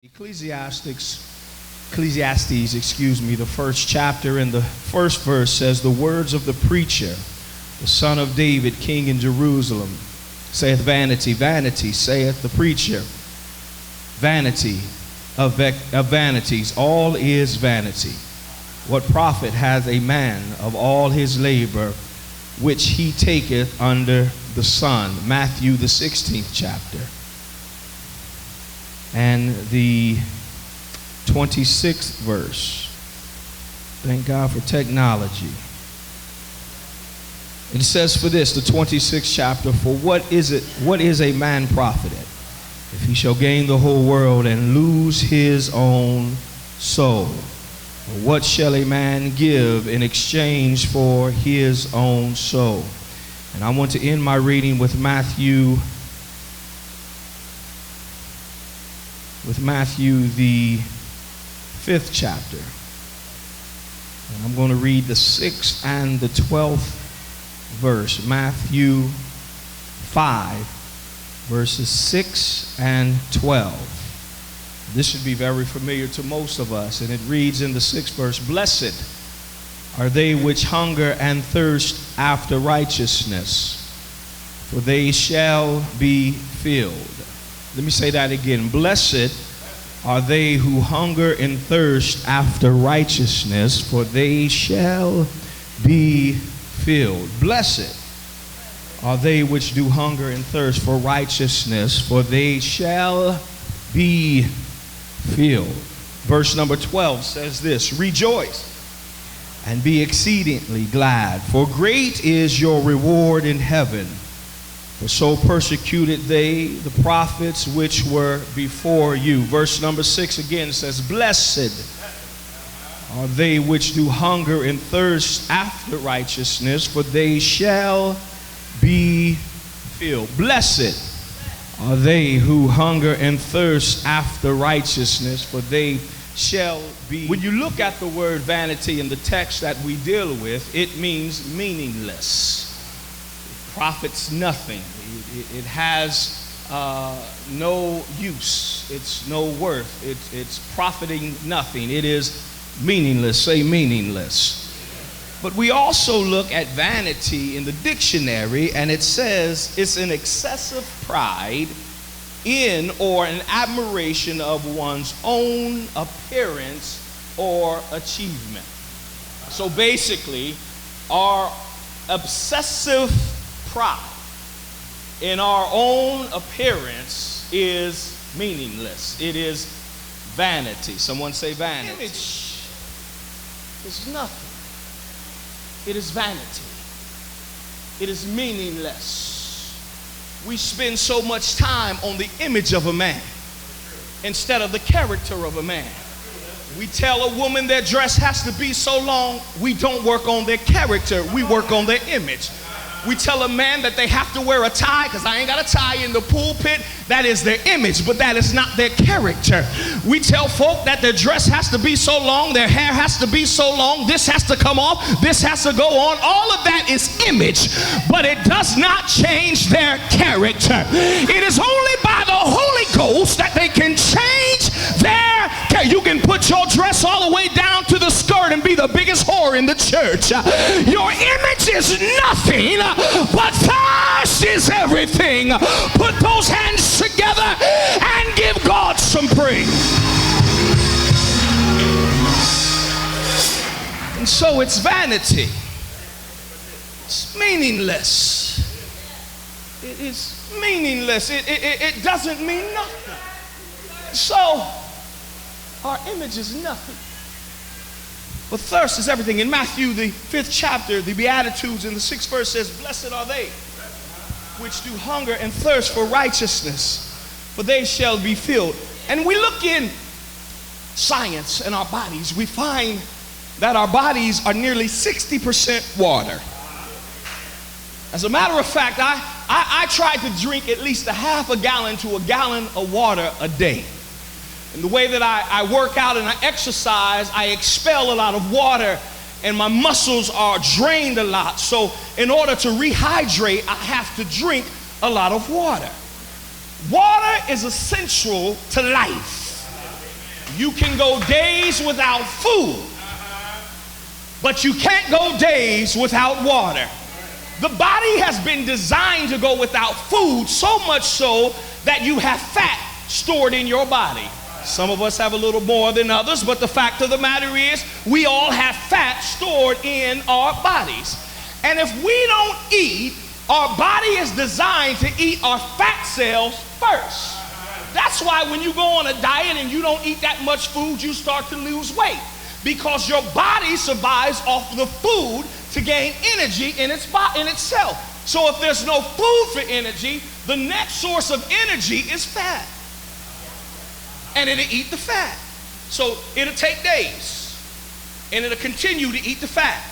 Ecclesiastes, the first chapter and the first verse says, the words of the preacher, the son of David, king in Jerusalem, saith vanity, vanity, saith the preacher, vanity of vanities, all is vanity. What profit hath a man of all his labor, which he taketh under the sun? Matthew the 16th chapter. And the 26th verse. Thank God for technology. It says for this, the 26th chapter, for what is a man profited, if he shall gain the whole world and lose his own soul? Or what shall a man give in exchange for his own soul? And I want to end my reading with Matthew the 5th chapter. And I'm going to read the 6th and the 12th verse. Matthew 5, verses 6 and 12. This should be very familiar to most of us. And it reads in the 6th verse, blessed are they which hunger and thirst after righteousness, for they shall be filled. Let me say that again. Blessed are they who hunger and thirst after righteousness, for they shall be filled. Blessed are they which do hunger and thirst for righteousness, for they shall be filled. Verse number 12 says this, rejoice and be exceedingly glad, for great is your reward in heaven. For so persecuted they the prophets which were before you. Verse number 6 again says, blessed are they which do hunger and thirst after righteousness, for they shall be filled. Blessed are they who hunger and thirst after righteousness, for they shall be. When you look at the word vanity in the text that we deal with, it means meaningless. Profits nothing. It has no use. It's no worth. It's profiting nothing. It is meaningless. Say meaningless. But we also look at vanity in the dictionary, and it says it's an excessive pride in or an admiration of one's own appearance or achievement. So basically, our obsessive pride in our own appearance is meaningless. It is vanity. Someone say vanity. Image is nothing. It is vanity. It is meaningless. We spend so much time on the image of a man instead of the character of a man. We tell a woman their dress has to be so long. We don't work on their character. We work on their image. We tell a man that they have to wear a tie because I ain't got a tie in the pulpit. That is their image, but that is not their character. We tell folk that their dress has to be so long, their hair has to be so long, this has to come off, this has to go on. All of that is image, but it does not change their character. It is only by the Holy Ghost that they can change their character. You can put your dress all the way down to the skirt and be the biggest whore in the church. Your image is nothing, but thirst is everything. Put those hands together and give God some praise. And so it's vanity. It's meaningless. It is meaningless. It doesn't mean nothing. So our image is nothing. But thirst is everything. In Matthew, the 5th chapter, the Beatitudes in the 6th verse says, blessed are they which do hunger and thirst for righteousness, for they shall be filled. And we look in science and our bodies, we find that our bodies are nearly 60% water. As a matter of fact, I try to drink at least a half a gallon to a gallon of water a day. And the way that I work out and I exercise, I expel a lot of water and my muscles are drained a lot. So in order to rehydrate, I have to drink a lot of water. Water is essential to life. You can go days without food, but you can't go days without water. The body has been designed to go without food, so much so that you have fat stored in your body. Some of us have a little more than others, but the fact of the matter is we all have fat stored in our bodies. And if we don't eat, our body is designed to eat our fat cells first. That's why when you go on a diet and you don't eat that much food, you start to lose weight, because your body survives off the food to gain energy in itself. So if there's no food for energy, the next source of energy is fat. And it'll eat the fat. So it'll take days, and it'll continue to eat the fat.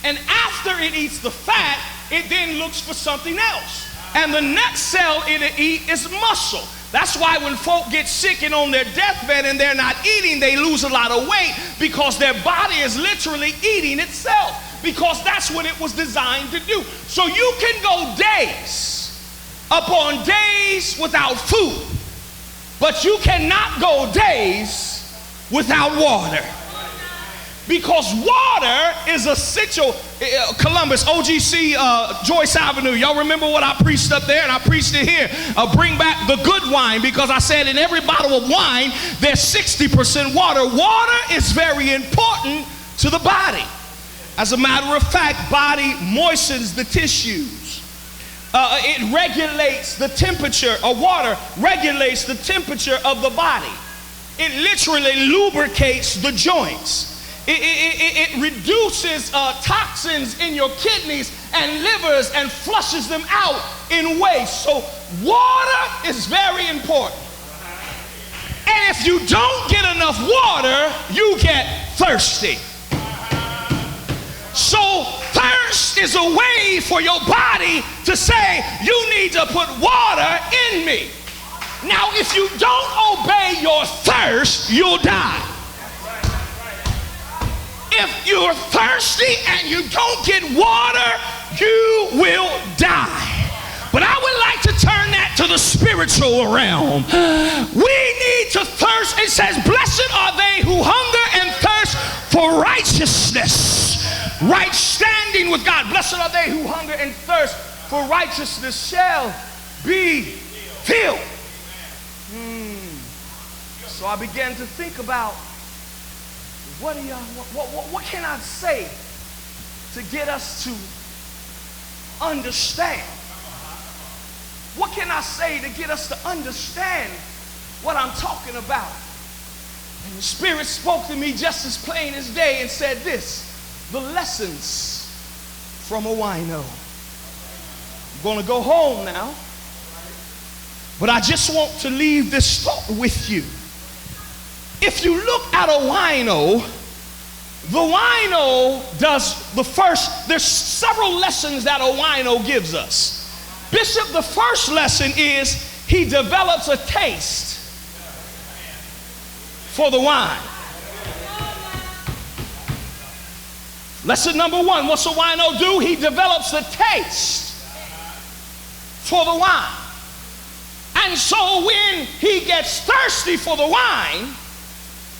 And after it eats the fat, it then looks for something else. And the next cell it'll eat is muscle. That's why when folk get sick and on their deathbed and they're not eating, they lose a lot of weight, because their body is literally eating itself, because that's what it was designed to do. So you can go days upon days without food, but you cannot go days without water. Because water is essential. Columbus, OGC, Joyce Avenue. Y'all remember what I preached up there? And I preached it here. Bring back the good wine, because I said in every bottle of wine, there's 60% water. Water is very important to the body. As a matter of fact, body moistens the tissues. It regulates the temperature, or water regulates the temperature of the body. It literally lubricates the joints. It reduces toxins in your kidneys and livers and flushes them out in waste. So water is very important. And if you don't get enough water, you get thirsty. So thirst is a way for your body to say, you need to put water in me. Now, if you don't obey your thirst, you'll die. If you're thirsty and you don't get water, you will die. But I would like to turn that to the spiritual realm. We need to thirst. It says, blessed are they who hunger and thirst for righteousness. Right standing with God. Blessed are they who hunger and thirst for righteousness shall be filled. So I began to think about, what can I say to get us to understand? What can I say to get us to understand what I'm talking about? And the Spirit spoke to me just as plain as day and said this: the lessons from a wino. I'm going to go home now, but I just want to leave this thought with you. If you look at a wino, the wino does the first, there's several lessons that a wino gives us. Bishop, the first lesson is he develops a taste for the wine. Lesson number one, what's a wino do? He develops a taste for the wine. And so when he gets thirsty for the wine,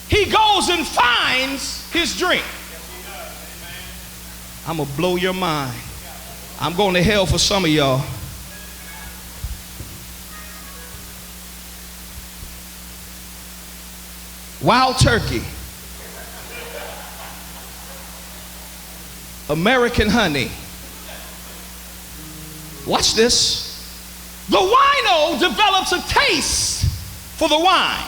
he goes and finds his drink. I'm going to blow your mind. I'm going to hell for some of y'all. Wild turkey, American honey. Watch this. The wino develops a taste for the wine.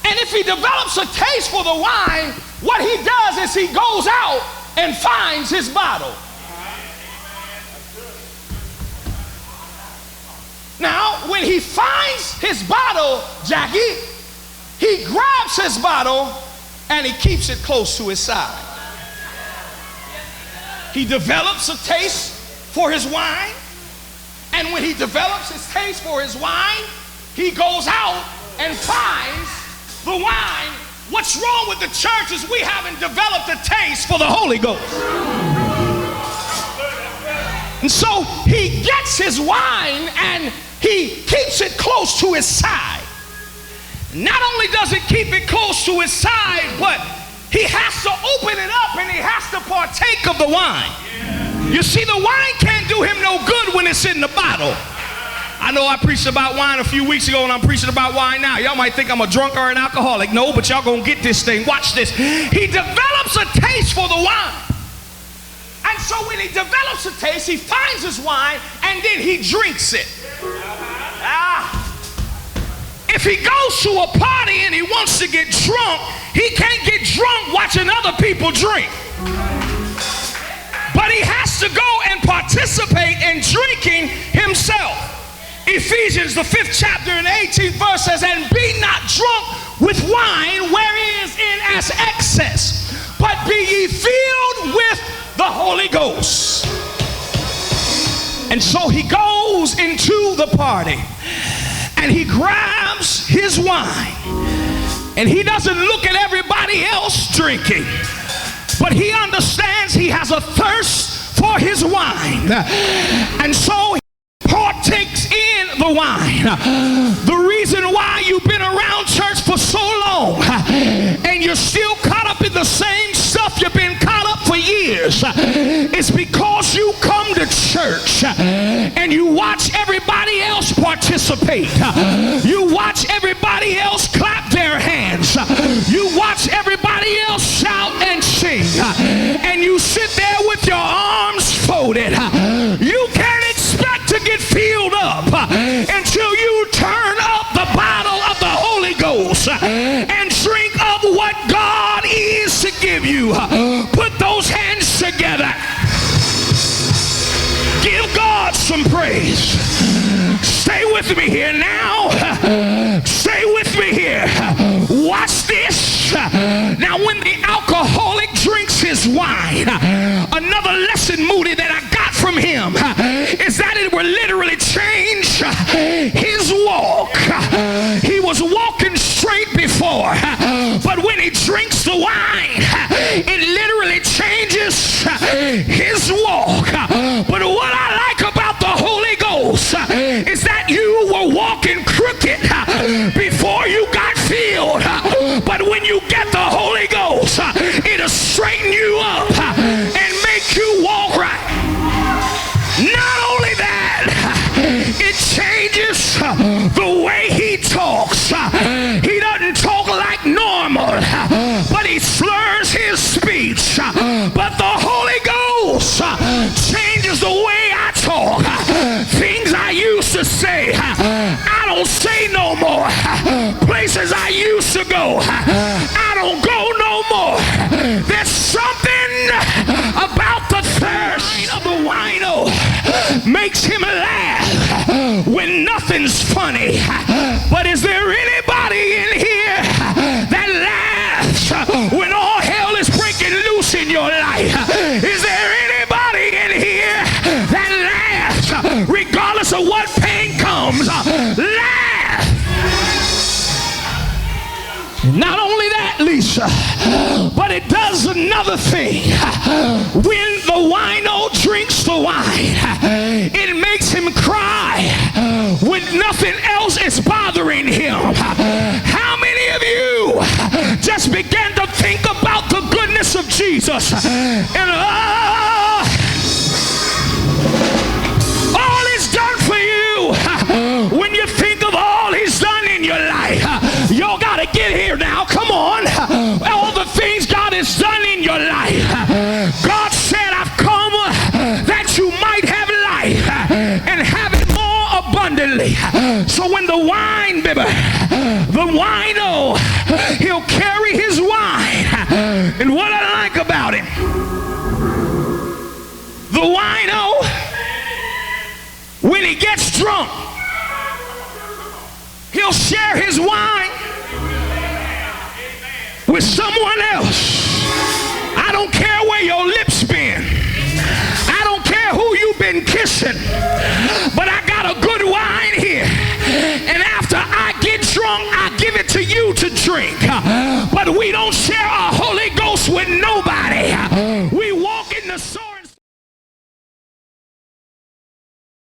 And if he develops a taste for the wine, what he does is he goes out and finds his bottle. Now, when he finds his bottle, Jackie, he grabs his bottle and he keeps it close to his side. He develops a taste for his wine. And when he develops his taste for his wine, he goes out and finds the wine. What's wrong with the church is we haven't developed a taste for the Holy Ghost. And so he gets his wine and he keeps it close to his side. Not only does it keep it close to his side, but he has to open it up and he has to partake of the wine. You see, the wine can't do him no good when it's in the bottle. I know I preached about wine a few weeks ago and I'm preaching about wine now. Y'all might think I'm a drunk or an alcoholic. No, but y'all gonna get this thing. Watch this. He develops a taste for the wine. And so when he develops a taste, he finds his wine and then he drinks it. If he goes to a party and he wants to get drunk, he can't get drunk watching other people drink. But he has to go and participate in drinking himself. Ephesians, the 5th chapter and 18th verse says, and be not drunk with wine wherein is in as excess, but be ye filled with the Holy Ghost. And so he goes into the party and he grabs his wine and he doesn't look at everybody else drinking, but he understands he has a thirst for his wine. And so he partakes in the wine. The reason why you've been around church for so long and you're still caught up in the same stuff you've been caught up for years is because you come to church and you watch everybody else participate. You watch everybody else clap their hands. You watch everybody else shout and sing. And you sit there with your arms folded. You can't expect to get filled up until you turn up the bottle of the Holy Ghost and drink of what God is to give you. Put those hands together. Give God some praise. Stay with me here now. Stay with me here. Watch this. Now when the alcoholic drinks his wine, another lesson, Moody, that I got from him is that it will literally change his walk. He was walking straight before, but when he drinks the wine, it literally changes his walk. But what I like about the Holy Ghost is that you were walking crooked before you got filled, but when you get the Holy Ghost, it'll straighten you up and make you walk right. Not only that, it changes the way he talks. He doesn't talk like normal, but he slurs his speech. But the Holy Ghost changes the way I talk. Things I used to say, I don't say no more. Places I used to go, I don't go no more. There's something about the thirst of the wino makes him laugh when nothing's funny. But is there anybody in here that laughs when all hell is breaking loose in your life? Is there anybody in here that laughs regardless of what pain comes? Laugh. Not only that, Lisa, but it does another thing. When the wino drinks the wine, it makes him cry when nothing else is bothering him. How many of you just began to think about the goodness of Jesus and all he's done for you? When you think of all he's done in your life, y'all gotta get here now. Come on. All the things God has done in your life. God said, I've come that you might have life and have it more abundantly. So when the wine bibber, the wino, he'll carry his wine. And what I like about him, the wino, when he gets drunk, he'll share his wine with someone else. I don't care where your lips been. I don't care who you've been kissing. But I got a good wine here. And after I get drunk, I give it to you to drink. But we don't share our Holy Ghost with nobody. We